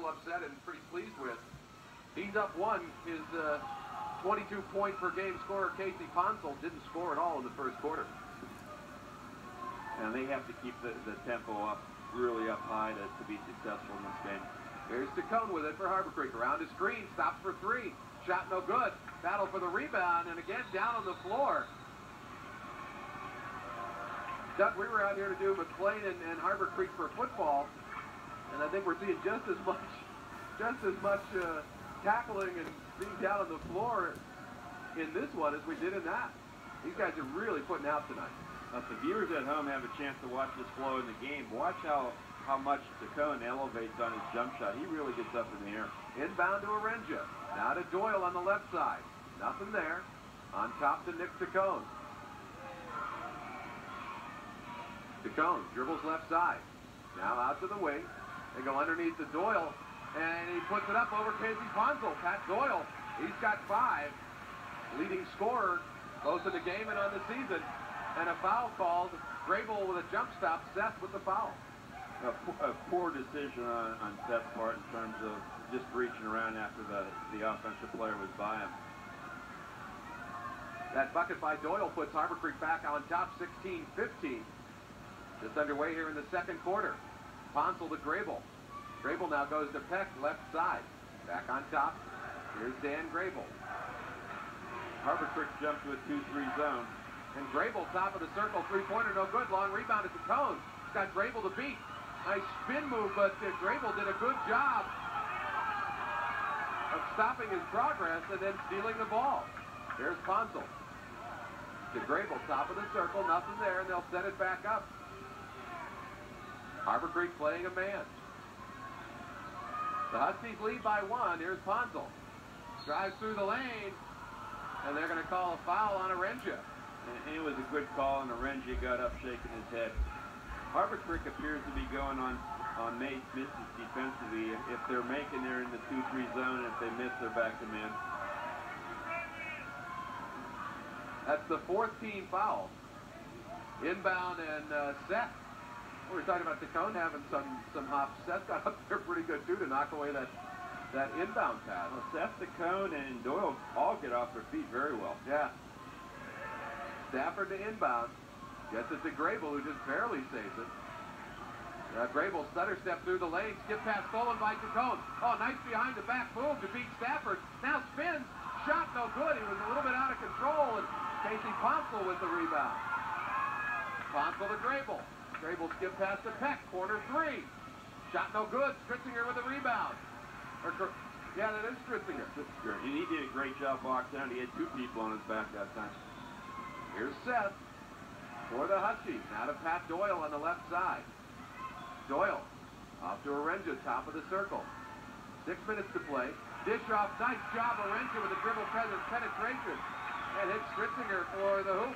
little upset and pretty pleased with. He's up one. His 22-point-per-game scorer, Casey Ponsel, didn't score at all in the first quarter. And they have to keep the tempo up, really up high to be successful in this game. Here's Tacone with it for Harbor Creek. Around his screen, stops for three. Shot no good. Battle for the rebound, and again down on the floor. Doug, we were out here to do McLane and Harbor Creek for football, and I think we're seeing just as much tackling and being down on the floor in this one as we did in that. These guys are really putting out tonight. If the viewers at home have a chance to watch this flow in the game, watch how much Tacone elevates on his jump shot. He really gets up in the air. Inbound to Orenja. Now to Doyle on the left side. Nothing there. On top to Nick Tacone. Tacone dribbles left side. Now out to the wing. They go underneath to Doyle, and he puts it up over Casey Ponsel. Pat Doyle, he's got 5. Leading scorer, both in the game and on the season. And a foul called. Grable with a jump stop. Seth with the foul. A poor decision on Seth's part in terms of just reaching around after the offensive player was by him. That bucket by Doyle puts Harbor Creek back on top, 16-15. Just underway here in the second quarter. Ponsel to Grable. Grable now goes to Peck, left side. Back on top. Here's Dan Grable. Harbor Creek jumped to a 2-3 zone. And Grable, top of the circle, three-pointer, no good. Long rebound at the cone. He's got Grable to beat. Nice spin move, but Grable did a good job of stopping his progress and then stealing the ball. Here's Ponsel. To Grable, top of the circle, nothing there, and they'll set it back up. Harbor Creek playing a man. The Huskies lead by 1. Here's Ponsel. Drives through the lane, and they're going to call a foul on Orenja. And it was a good call, and Orenja got up shaking his head. Harbor Creek appears to be going on misses defensively. If they're making, they're in the 2-3 zone. If they miss, they're back to man. That's the 4th team foul. Inbound and Seth. We were talking about Tacone having some hops. Seth got up there pretty good, too, to knock away that inbound pass. Well, Seth, Tacone, and Doyle all get off their feet very well. Yeah. Stafford to inbound. Gets it to Grable, who just barely saves it. Grable stutter step through the lane. Skip pass stolen by Tacone. Oh, nice behind the back move to beat Stafford. Now spins. Shot no good. He was a little bit out of control. And Casey Ponsel with the rebound. Ponsel to Grable. Grable skip pass to Peck. Corner 3. Shot no good. Stritzinger with the rebound. Yeah, that is Stritzinger. And he did a great job boxing out. He had 2 people on his back that time. Here's Seth for the Huskies. Now to Pat Doyle on the left side. Doyle off to Orenja, top of the circle. 6 minutes to play. Dish off, nice job, Orenja with a dribble penetration. And hits Stritzinger for the hoop.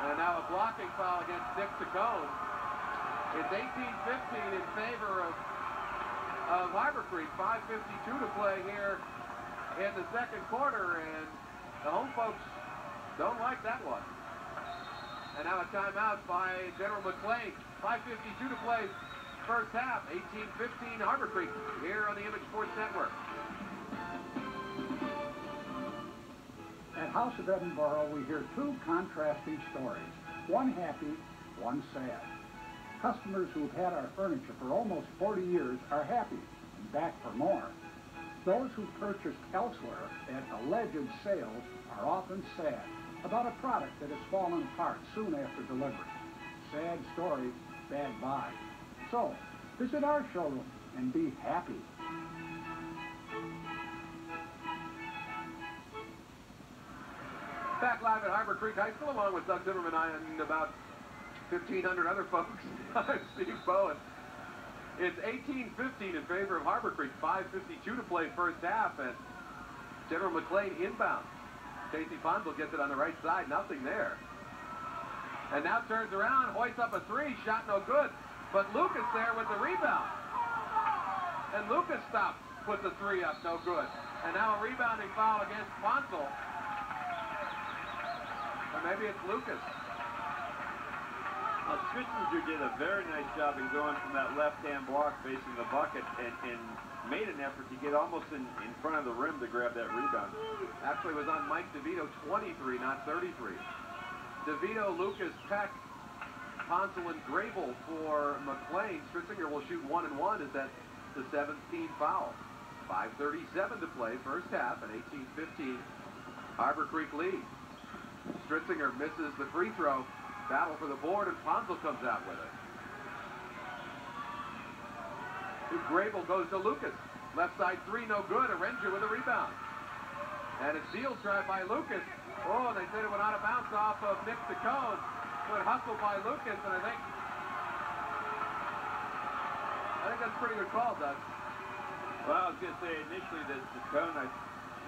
And now a blocking foul against Nick Tacone. It's 18-15 in favor of Harbor Creek. 5:52 to play here in the second quarter, and the home folks don't like that one. And now a timeout by General McLane. 5:52 to play first half. 18-15 Harbor Creek here on the Image Sports Network. At House of Edinburgh, we hear 2 contrasting stories. One happy, one sad. Customers who've had our furniture for almost 40 years are happy and back for more. Those who purchased elsewhere at alleged sales are often sad about a product that has fallen apart soon after delivery. Sad story, bad buy. So, visit our showroom and be happy. Back live at Harbor Creek High School along with Doug Zimmerman and about 1,500 other folks. I'm Steve Bowen. It's 18-15 in favor of Harbor Creek. 5:52 to play first half, and General McLane inbound. Casey Ponsel gets it on the right side. Nothing there. And now turns around, hoists up a 3. Shot no good. But Lucas there with the rebound. And Lucas stops, puts a 3 up. No good. And now a rebounding foul against Ponsel. Or maybe it's Lucas. Well, Strissinger did a very nice job in going from that left-hand block facing the bucket and made an effort to get almost in front of the rim to grab that rebound. Actually, it was on Mike DeVito, 23, not 33. DeVito, Lucas, Peck, Ponsel, and Grable for McLane. Strissinger will shoot 1 and 1 as that's the 7th team foul. 5:37 to play, first half, an 18-15 Harbor Creek lead. Strissinger misses the free throw. Battle for the board, and Ponsel comes out with it. Grable goes to Lucas. Left side three, no good. Arenja with a rebound. And a steal try by Lucas. Oh, and they said it went out of bounds off of Nick Ciccone. Good hustle by Lucas, and I think that's a pretty good call, Doug. Well, I was going to say initially that Ciccone, I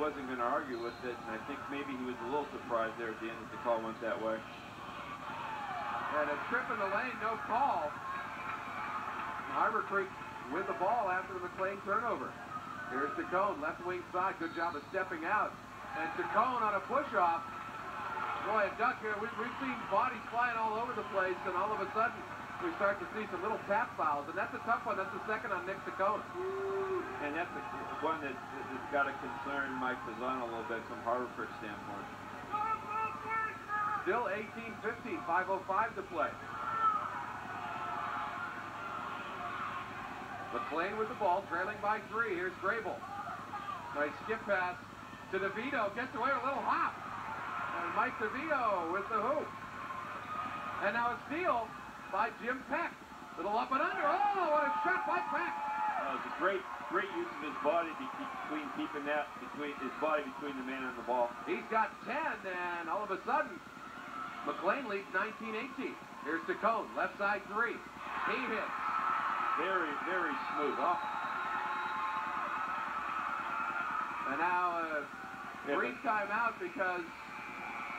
wasn't going to argue with it, and I think maybe he was a little surprised there at the end that the call went that way. And a trip in the lane, no call. Harbor Creek with the ball after the McLane turnover. Here's Ciccone, left wing side. Good job of stepping out. And Ciccone on a push-off. Boy, and Duck here, we've seen bodies flying all over the place, and all of a sudden we start to see some little tap fouls. And that's a tough one. That's the second on Nick Ciccone. And that's one that's got to concern Mike Pizzano a little bit from Harbor Creek standpoint. Still 18-15, 5:05 to play. McLane with the ball, trailing by 3. Here's Grable. Nice skip pass to DeVito. Gets away with a little hop. And Mike DeVito with the hoop. And now a steal by Jim Peck. Little up and under. Oh, what a shot by Peck. It was a great use of his body keeping his body between the man and the ball. He's got 10, and all of a sudden, McLane leads 19-18. Here's Ciccone, left side 3. He hits. Very, very smooth. Oh. And now a brief timeout because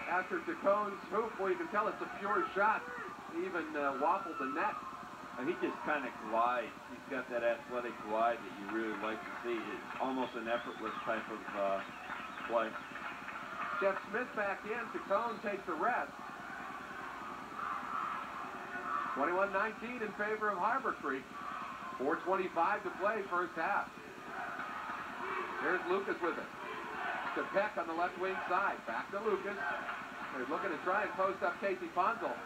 after Ciccone's hoop, well, you can tell it's a pure shot. He even waffled the net. And he just kind of glides. He's got that athletic glide that you really like to see. It's almost an effortless type of play. Jeff Smith back in. Ciccone takes the rest. 21-19 in favor of Harbor Creek. 4:25 to play, first half. Here's Lucas with it. To Peck on the left wing side. Back to Lucas. They're looking to try and post up Casey Ponsel.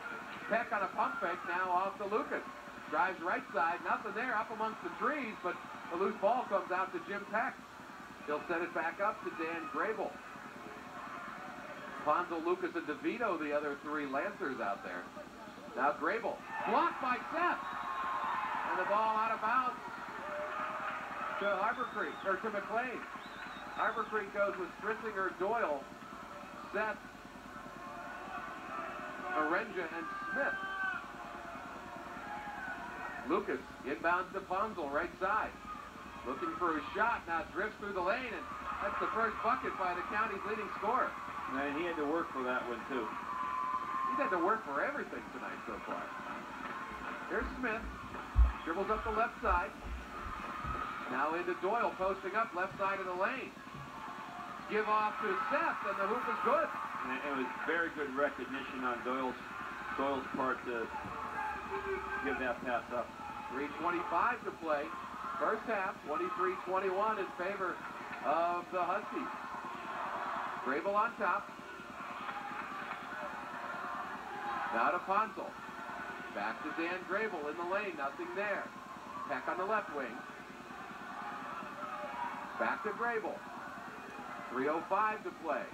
Peck on a pump fake, now off to Lucas. Drives right side, nothing there, up amongst the trees, but the loose ball comes out to Jim Peck. He'll send it back up to Dan Grable. Ponsel, Lucas, and DeVito, the other 3 Lancers out there. Now Grable, blocked by Seth. And the ball out of bounds to Harbor Creek, or to McLane. Harbor Creek goes with Strissinger, Doyle, Seth, Arenja, and Smith. Lucas inbounds to Ponsel, right side. Looking for a shot, now drifts through the lane, and that's the first bucket by the county's leading scorer. And he had to work for that one, too. He's had to work for everything tonight so far. Here's Smith. Dribbles up the left side. Now into Doyle, posting up left side of the lane. Give off to Seth, and the hoop is good. And it was very good recognition on Doyle's part to give that pass up. 3:25 to play. First half, 23-21 in favor of the Huskies. Grable on top. Now to Ponsel. Back to Dan Grable in the lane, nothing there. Peck on the left wing. Back to Grable. 3:05 to play.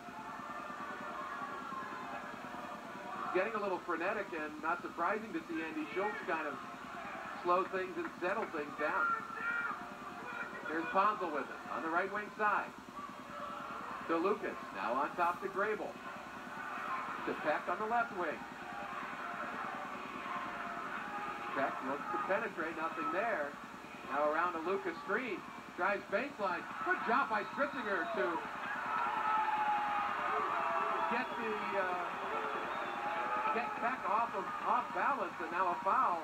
Getting a little frenetic, and not surprising to see Andy Schultz kind of slow things and settle things down. Here's Ponsel with it on the right wing side. To Lucas, now on top to Grable. To Peck on the left wing. Peck looks to penetrate, nothing there. Now around to Lucas screen. Drives baseline. Good job by Strissinger to get Peck off balance, and now a foul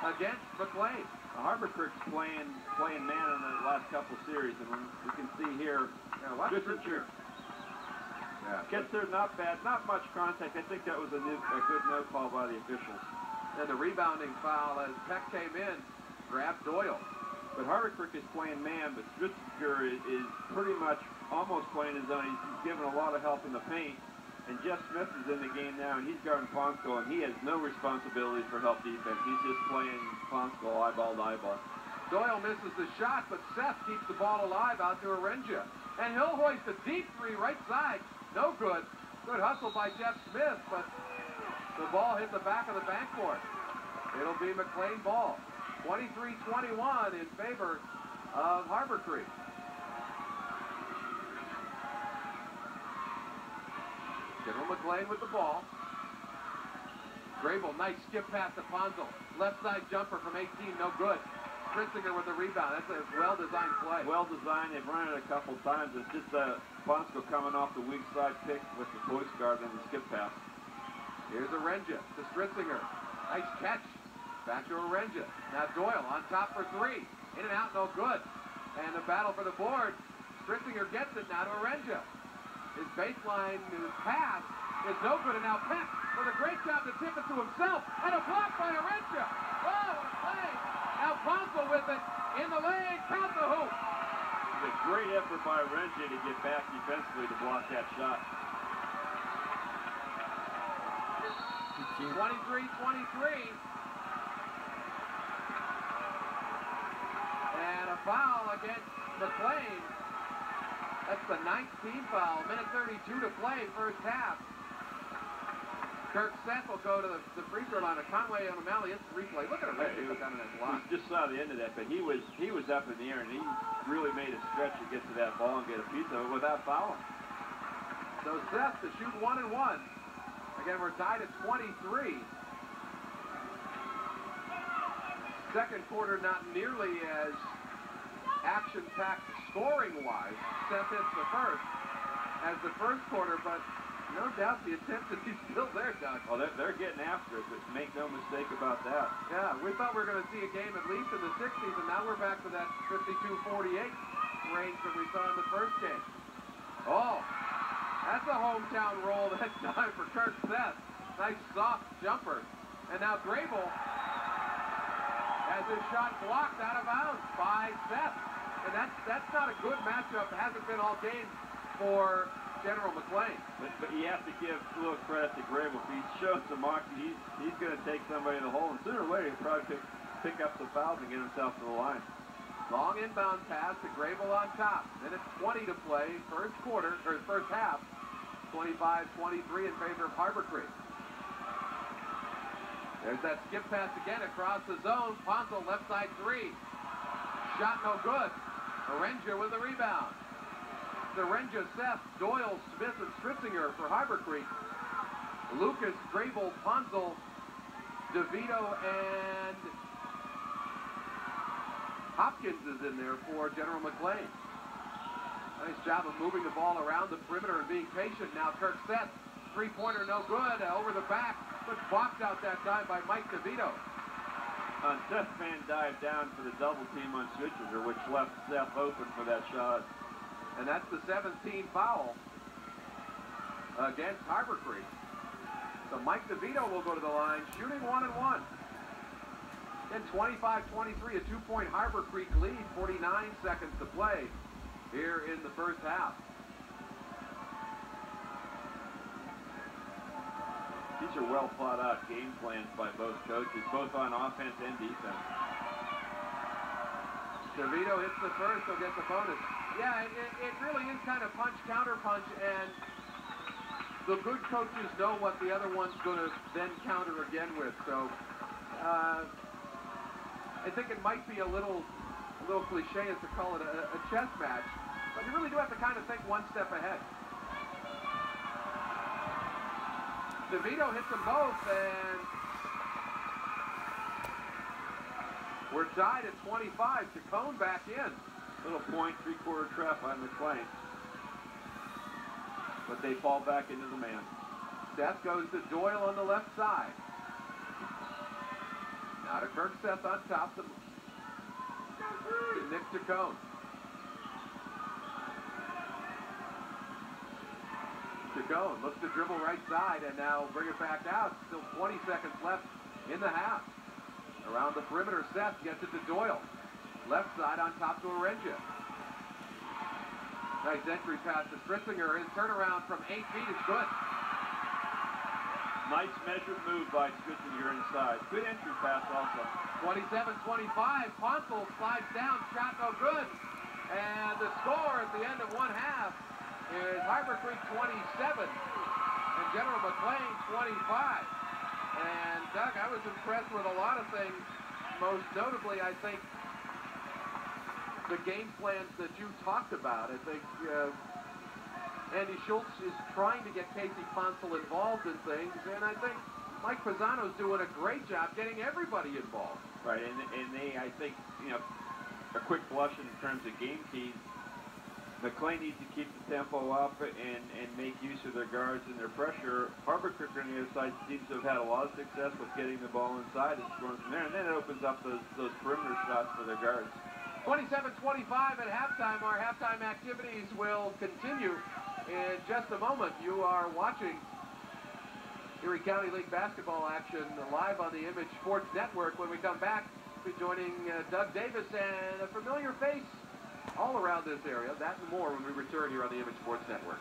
against McLane. Harbor Creek's playing man in the last couple series, and we can see here, Strissinger gets there, not bad, not much contact. I think that was a good no call by the officials. And the rebounding foul as Peck came in, grabbed Doyle. But Harbor Creek is playing man, but Stritzinger is pretty much almost playing his own. He's given a lot of help in the paint. And Jeff Smith is in the game now, and he's guarding Ponsko, and he has no responsibility for help defense. He's just playing Ponsko eyeball to eyeball. Doyle misses the shot, but Seth keeps the ball alive out to Orengia. And he'll hoist a deep three right side. No good. Good hustle by Jeff Smith, but the ball hit the back of the backboard. It'll be McLane ball. 23-21 in favor of Harbor Creek. General McLane with the ball. Grable, nice skip pass to Ponzo. Left side jumper from 18, no good. Stritzinger with the rebound. That's a well-designed play. Well-designed. They've run it a couple times. It's just Ponsko coming off the weak side pick with the post guard and the skip pass. Here's Orengia to Stritzinger. Nice catch. Back to Orengia. Now Doyle on top for three. In and out, no good. And the battle for the board. Stritzinger gets it now to Orengia. His baseline pass is no good. And now Peck does a great job to tip it to himself. And a block by Orengia. Oh, what a play. Now Ponzo with it in the lane. Count the hoop. It's a great effort by Orengia to get back defensively to block that shot. 23-23. And a foul against McLane. That's the 9th team foul. Minute 32 to play, first half. Kirk Seth will go to the free throw line. Conway on O'Malley. It's replay. Look at him. He was down in that block. Just saw the end of that, but he was up in the air, and he really made a stretch to get to that ball and get a piece of it without fouling. So Seth to shoot 1 and 1. Again, we're tied at 23. Second quarter not nearly as action-packed scoring-wise. Seth hits the first as the first quarter, but no doubt the intensity's still there, Doug. Oh, they're getting after it, but make no mistake about that. Yeah, we thought we were going to see a game at least in the 60s, and now we're back to that 52-48 range that we saw in the first game. Oh, that's a hometown roll that time for Kirk Seth. Nice soft jumper. And now Grable has his shot blocked out of bounds by Seth. And that's not a good matchup. It hasn't been all game for General McLane. But you have to give a little credit to Grable. If he's shown some moxie, he's going to take somebody to the hole, and sooner or later he'll probably pick up some fouls and get himself to the line. Long inbound pass to Grable on top. Then it's 20 to play, first quarter, or first half. 25-23 in favor of Harbor Creek. There's that skip pass again across the zone. Ponzo left side three. Shot no good. Orengia with the rebound. Orengia, Seth, Doyle, Smith, and Stritzinger for Harbor Creek. Lucas, Grable, Ponzo, DeVito, and Hopkins is in there for General McLane. Nice job of moving the ball around the perimeter and being patient. Now Kirk Seth, three-pointer no good, over the back, but blocked out that time by Mike DeVito. Seth Van dived down for the double team on Stritzinger, which left Seth open for that shot. And that's the 17th foul against Harbor Creek. So Mike DeVito will go to the line, shooting 1 and 1. Then 25-23, a 2-point Harbor Creek lead, 49 seconds to play here in the first half. These are well thought out game plans by both coaches, both on offense and defense. DeVito hits the first, he'll get the bonus. Yeah, it really is kind of punch, counter punch, and the good coaches know what the other one's going to then counter again with. So I think it might be a little cliche as to call it a chess match, but you really do have to kind of think one step ahead. DeVito hits them both, and we're tied at 25. Chacon back in. Little point, three-quarter trap by McLane. But they fall back into the man. Seth goes to Doyle on the left side. Now to Kirk Seth on top to Nick Chacon. Chacon looks to dribble right side and now bring it back out. Still 20 seconds left in the half. Around the perimeter, Seth gets it to Doyle. Left side on top to Orengia. Nice entry pass to Stritzinger. His turnaround from 8 feet is good. Nice measured move by Stritzinger inside. Good entry pass also. 27-25. Ponsel slides down. Shot no good. And the score at the end of one half is Harbor Creek 27 and General McLane 25. And Doug, I was impressed with a lot of things. Most notably, I think, the game plans that you talked about. I think Andy Schultz is trying to get Casey Ponsel involved in things, and I think Mike Pisano's doing a great job getting everybody involved. Right, and they, I think, a quick blush in terms of game keys. McLean needs to keep the tempo up and make use of their guards and their pressure. Harbor Creek on the other side seems to have had a lot of success with getting the ball inside and scoring from there, and then it opens up those perimeter shots for their guards. 27-25 at halftime. Our halftime activities will continue in just a moment. You are watching Erie County League basketball action live on the Image Sports Network. When we come back, we'll be joining Doug Davis and a familiar face all around this area. That and more when we return here on the Image Sports Network.